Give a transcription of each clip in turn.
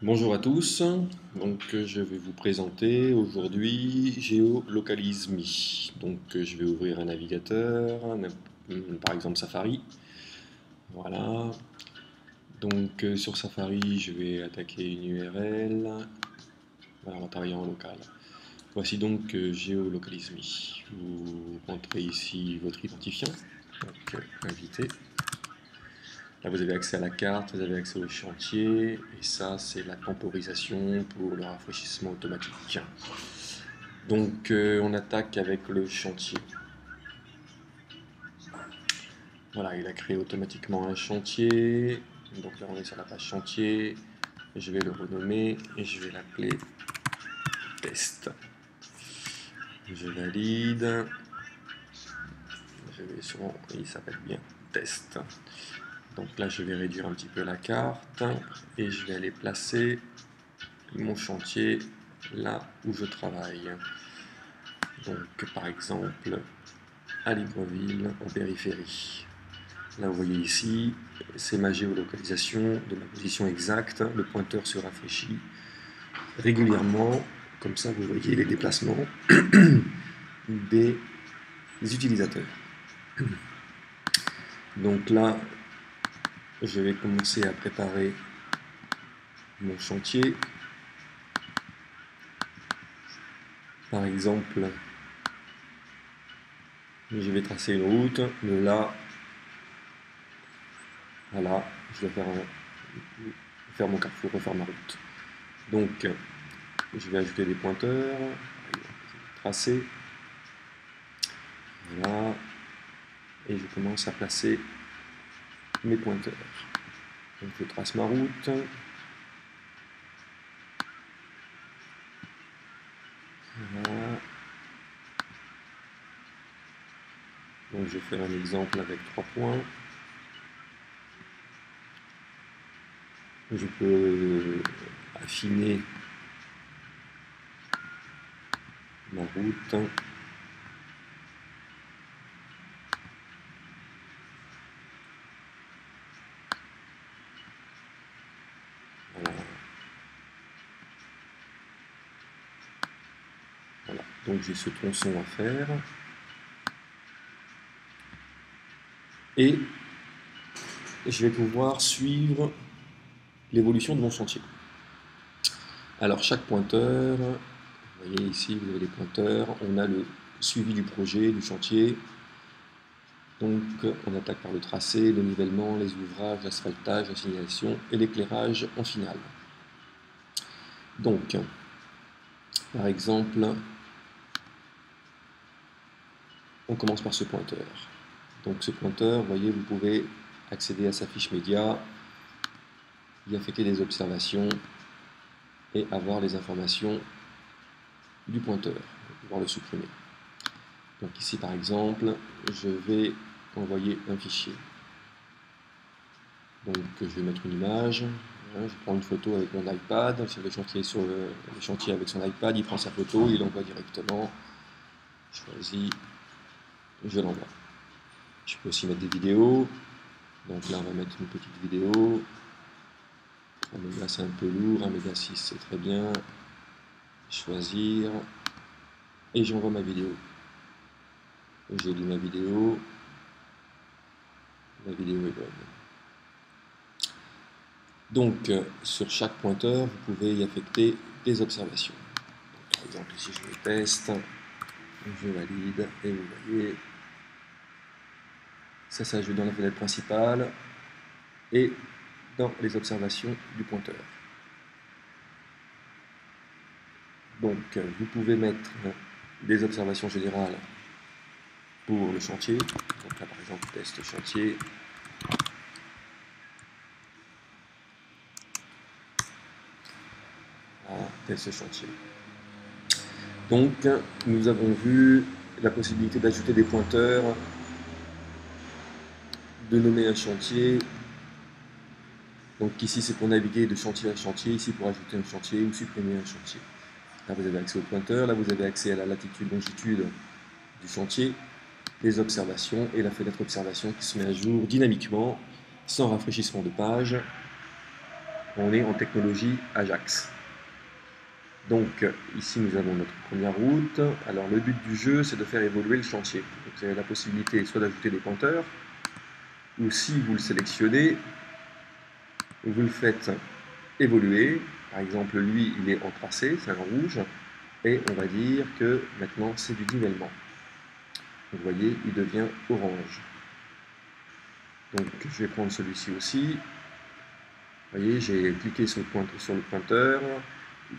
Bonjour à tous, je vais vous présenter aujourd'hui GeoLocalize.me. Je vais ouvrir un navigateur, par exemple Safari. Voilà. Sur Safari, je vais attaquer une URL. Voilà, on va travailler en local. Voici GeoLocalize.me. Vous rentrez ici votre identifiant, invité. Là, vous avez accès à la carte, vous avez accès au chantier, et ça, c'est la temporisation pour le rafraîchissement automatique. On attaque avec le chantier. Voilà, il a créé automatiquement un chantier. Donc là, on est sur la page chantier. Je vais le renommer et je vais l'appeler test. Je valide. Il s'appelle bien test. Donc là, je vais réduire un petit peu la carte et je vais aller placer mon chantier là où je travaille. Donc par exemple à Libreville en périphérie. Là vous voyez ici, c'est ma géolocalisation de ma position exacte. Le pointeur se rafraîchit régulièrement, comme ça vous voyez les déplacements des utilisateurs. Donc là, je vais commencer à préparer mon chantier. Par exemple, je vais tracer une route, de là, voilà, je dois faire mon carrefour, refaire ma route. Donc, je vais ajouter des pointeurs, tracer, voilà, et je commence à placer mes pointeurs. Donc, je trace ma route. Voilà. Donc, je vais faire un exemple avec 3 points. Je peux affiner ma route. Voilà. Donc j'ai ce tronçon à faire. Et je vais pouvoir suivre l'évolution de mon chantier. Alors chaque pointeur, vous voyez ici, vous avez les pointeurs, on a le suivi du projet, du chantier. Donc on attaque par le tracé, le nivellement, les ouvrages, l'asphaltage, la signalisation et l'éclairage en finale. Donc, par exemple, on commence par ce pointeur. Donc ce pointeur, vous voyez, vous pouvez accéder à sa fiche média, y affecter des observations et avoir les informations du pointeur, pouvoir le supprimer. Donc ici par exemple, je vais envoyer un fichier. Donc je vais mettre une image, je prends une photo avec mon iPad, si le chantier est sur le chantier avec son iPad, il prend sa photo, il l'envoie directement, je choisis, je l'envoie. Je peux aussi mettre des vidéos, donc là on va mettre une petite vidéo, 1 méga c'est un peu lourd, 1 méga 6 c'est très bien, choisir, et j'envoie ma vidéo. J'ai lu ma vidéo est bonne. Donc, sur chaque pointeur, vous pouvez y affecter des observations. Par exemple, ici je le teste, je valide, et vous voyez, ça s'ajoute dans la fenêtre principale et dans les observations du pointeur. Donc, vous pouvez mettre des observations générales pour le chantier. Donc là, par exemple, test chantier. Voilà, test chantier. Donc, nous avons vu la possibilité d'ajouter des pointeurs, de nommer un chantier. Donc ici, c'est pour naviguer de chantier à chantier, ici pour ajouter un chantier ou supprimer un chantier. Là, vous avez accès au pointeur, là, vous avez accès à la latitude, longitude du chantier, les observations et la fenêtre observation qui se met à jour dynamiquement, sans rafraîchissement de page. On est en technologie Ajax. Donc ici nous avons notre première route. Alors le but du jeu c'est de faire évoluer le chantier. Donc, vous avez la possibilité soit d'ajouter des pointeurs, ou si vous le sélectionnez, vous le faites évoluer. Par exemple lui il est en tracé, c'est un rouge, et on va dire que maintenant c'est du nivellement. Vous voyez il devient orange. Donc je vais prendre celui-ci aussi. Vous voyez j'ai cliqué sur le pointeur.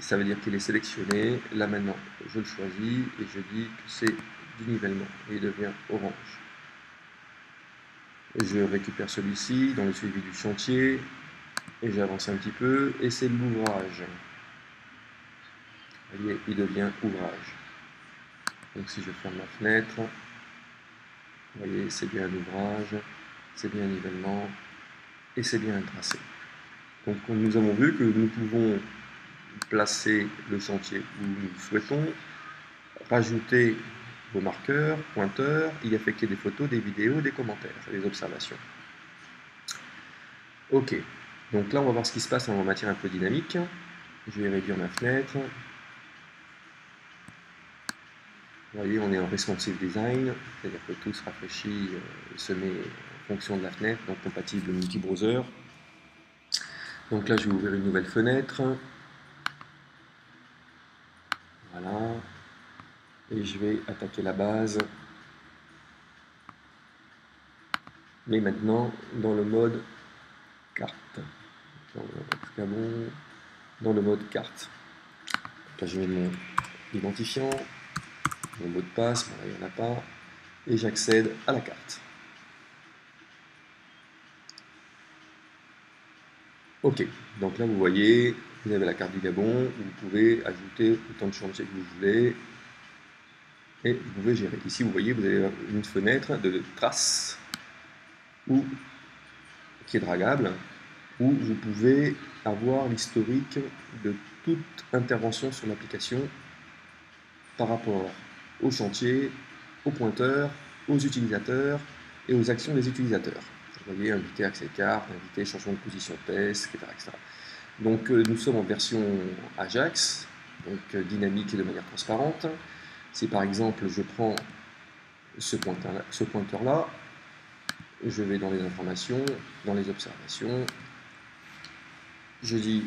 Ça veut dire qu'il est sélectionné. Là maintenant, je le choisis et je dis que c'est du nivellement et il devient orange. Et je récupère celui-ci dans le suivi du chantier et j'avance un petit peu et c'est l'ouvrage. Vous voyez, il devient ouvrage. Donc si je ferme la fenêtre, vous voyez, c'est bien un ouvrage, c'est bien un nivellement et c'est bien un tracé. Donc nous avons vu que nous pouvons placer le chantier où nous souhaitons, rajouter vos marqueurs, pointeurs, y affecter des photos, des vidéos, des commentaires, des observations. Ok, donc là on va voir ce qui se passe en matière un peu dynamique. Je vais réduire ma fenêtre. Vous voyez, on est en responsive design, c'est-à-dire que tout se rafraîchit et se met en fonction de la fenêtre, donc compatible multi-browser. Donc là je vais ouvrir une nouvelle fenêtre. Voilà. Et je vais attaquer la base. Mais maintenant dans le mode carte. Dans le mode carte. Donc là je mets mon identifiant, mon mot de passe, bon, là, il n'y en a pas, et j'accède à la carte. Ok, donc là vous voyez, vous avez la carte du Gabon, vous pouvez ajouter autant de chantiers que vous voulez, et vous pouvez gérer. Ici vous voyez, vous avez une fenêtre de traces, qui est dragable, où vous pouvez avoir l'historique de toute intervention sur l'application par rapport au chantier, aux pointeurs, aux utilisateurs et aux actions des utilisateurs. Vous voyez, inviter accès carte, inviter changement de position test, etc. Donc nous sommes en version Ajax, donc dynamique et de manière transparente. Si par exemple je prends ce pointeur-là, je vais dans les informations, dans les observations, je dis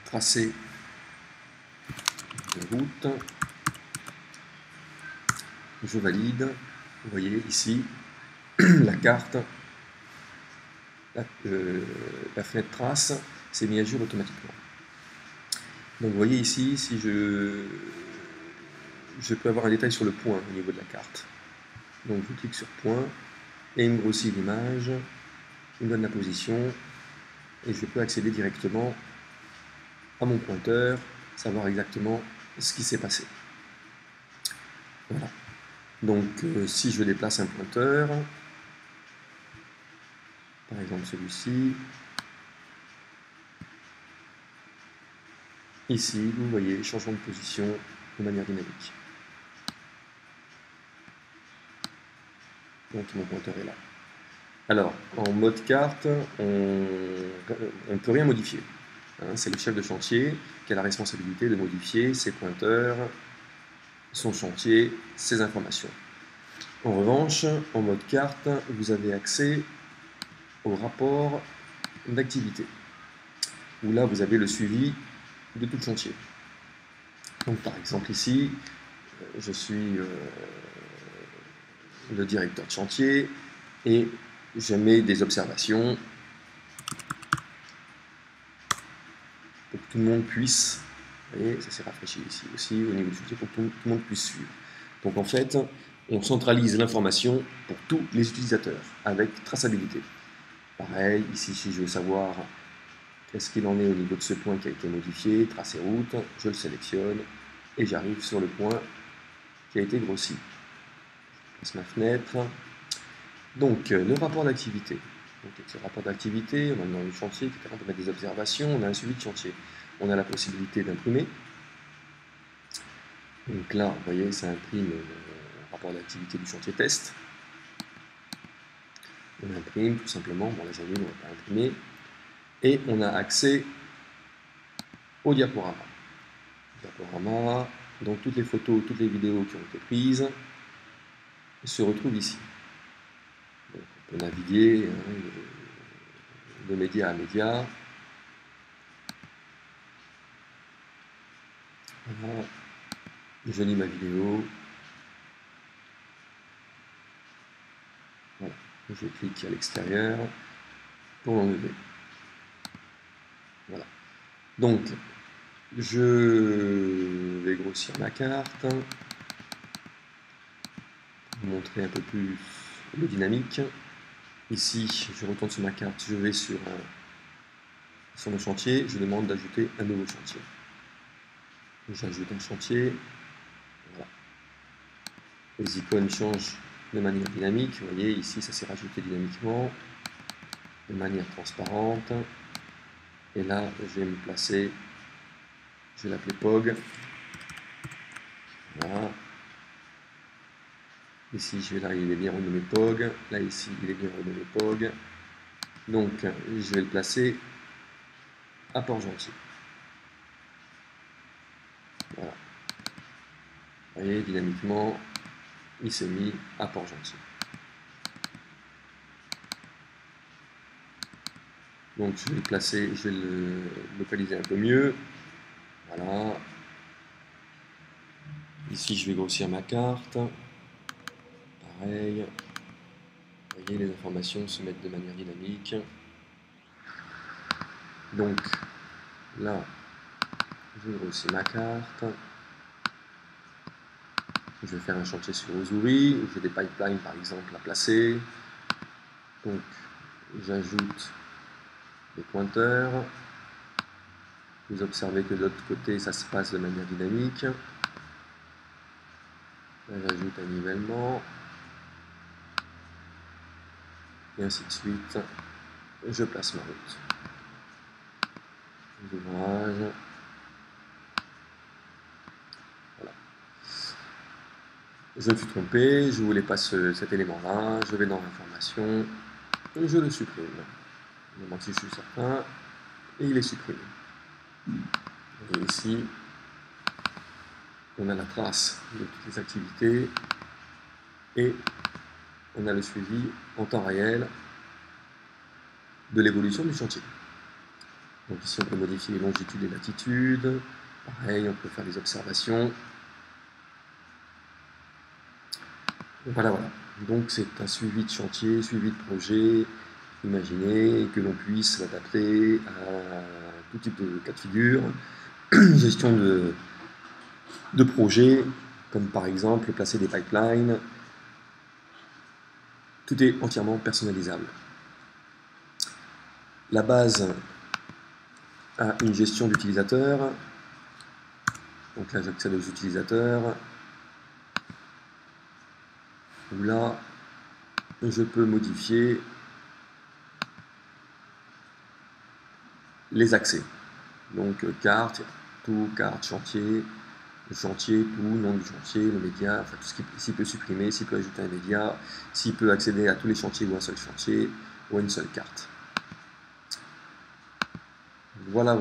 tracer de route, je valide, vous voyez ici la carte, la fenêtre trace s'est mise à jour automatiquement. Donc vous voyez ici, si je peux avoir un détail sur le point au niveau de la carte. Donc je clique sur point et il me grossit l'image, il me donne la position et je peux accéder directement à mon pointeur, savoir exactement ce qui s'est passé. Voilà. Donc si je déplace un pointeur, par exemple celui-ci, ici vous voyez changement de position de manière dynamique. Donc mon pointeur est là. Alors, en mode carte, on ne peut rien modifier. Hein, c'est le chef de chantier qui a la responsabilité de modifier ses pointeurs, son chantier, ses informations. En revanche, en mode carte, vous avez accès au rapport d'activité, où là vous avez le suivi de tout le chantier. Donc par exemple ici, je suis le directeur de chantier et je mets des observations pour que tout le monde puisse, vous voyez, ça s'est rafraîchi ici aussi au niveau du chantier pour que tout le monde puisse suivre. Donc en fait, on centralise l'information pour tous les utilisateurs avec traçabilité. Pareil, ici si je veux savoir qu'est-ce qu'il en est au niveau de ce point qui a été modifié, tracé route, je le sélectionne et j'arrive sur le point qui a été grossi. Je passe ma fenêtre. Donc le rapport d'activité. Donc avec ce rapport d'activité, on a dans le chantier, etc. On peut mettre des observations, on a un suivi de chantier. On a la possibilité d'imprimer. Donc là, vous voyez, ça imprime le rapport d'activité du chantier test. On imprime tout simplement, bon là j'allume, on ne va pas imprimer. et on a accès au diaporama. Donc toutes les photos, toutes les vidéos qui ont été prises se retrouvent ici. Donc on peut naviguer de média à média. Voilà. Je lis ma vidéo. Voilà. Je clique à l'extérieur pour l'enlever. Voilà. Donc, je vais grossir ma carte, montrer un peu plus le dynamique. Ici, je retourne sur ma carte, je vais sur le chantier, je demande d'ajouter un nouveau chantier. J'ajoute un chantier. Voilà. Les icônes changent de manière dynamique. Vous voyez, ici, ça s'est rajouté dynamiquement, de manière transparente. Et là, je vais me placer, je vais l'appeler POG. Voilà. Ici, là, il est bien renommé POG. Là, ici, il est bien renommé POG. Donc, je vais le placer à Port-Gentil. Voilà. Vous voyez, dynamiquement, il s'est mis à Port-Gentil. Donc, je vais le placer, je vais le localiser un peu mieux. Voilà. Ici, je vais grossir ma carte. Pareil. Vous voyez, les informations se mettent de manière dynamique. Donc, là, je grossis ma carte. Je vais faire un chantier sur Ozuri, où j'ai des pipelines par exemple à placer. Donc, j'ajoute des pointeurs. Vous observez que de l'autre côté, ça se passe de manière dynamique. Là, j'ajoute un nivellement. Et ainsi de suite. Je place ma route. Les ouvrages. Voilà. Je me suis trompé, je ne voulais pas cet élément-là. Je vais dans l'information. Et je le supprime. Moment si je suis certain. Et il est supprimé. Et ici, on a la trace de toutes les activités et on a le suivi en temps réel de l'évolution du chantier. Donc ici, on peut modifier les longitudes et latitudes. Pareil, on peut faire des observations. Voilà. Donc c'est un suivi de chantier, suivi de projet. Imaginez que l'on puisse l'adapter à tout type de cas de figure. Gestion de projets, comme par exemple placer des pipelines. Tout est entièrement personnalisable. La base a une gestion d'utilisateurs. Donc là, j'accède aux utilisateurs. Où là, je peux modifier les accès. Donc carte, tout, carte, chantier, tout, nom du chantier, le média, enfin tout ce s'il peut supprimer, s'il peut ajouter un média, s'il peut accéder à tous les chantiers ou un seul chantier, ou à une seule carte. Voilà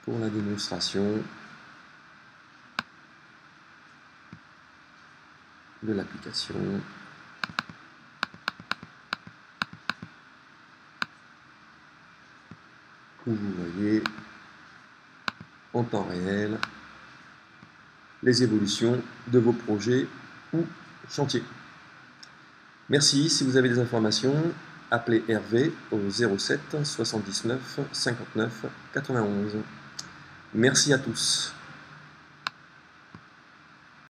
pour la démonstration de l'application. Où vous voyez en temps réel les évolutions de vos projets ou chantiers. Merci, si vous avez des informations, appelez Hervé au 07 79 59 91. Merci à tous.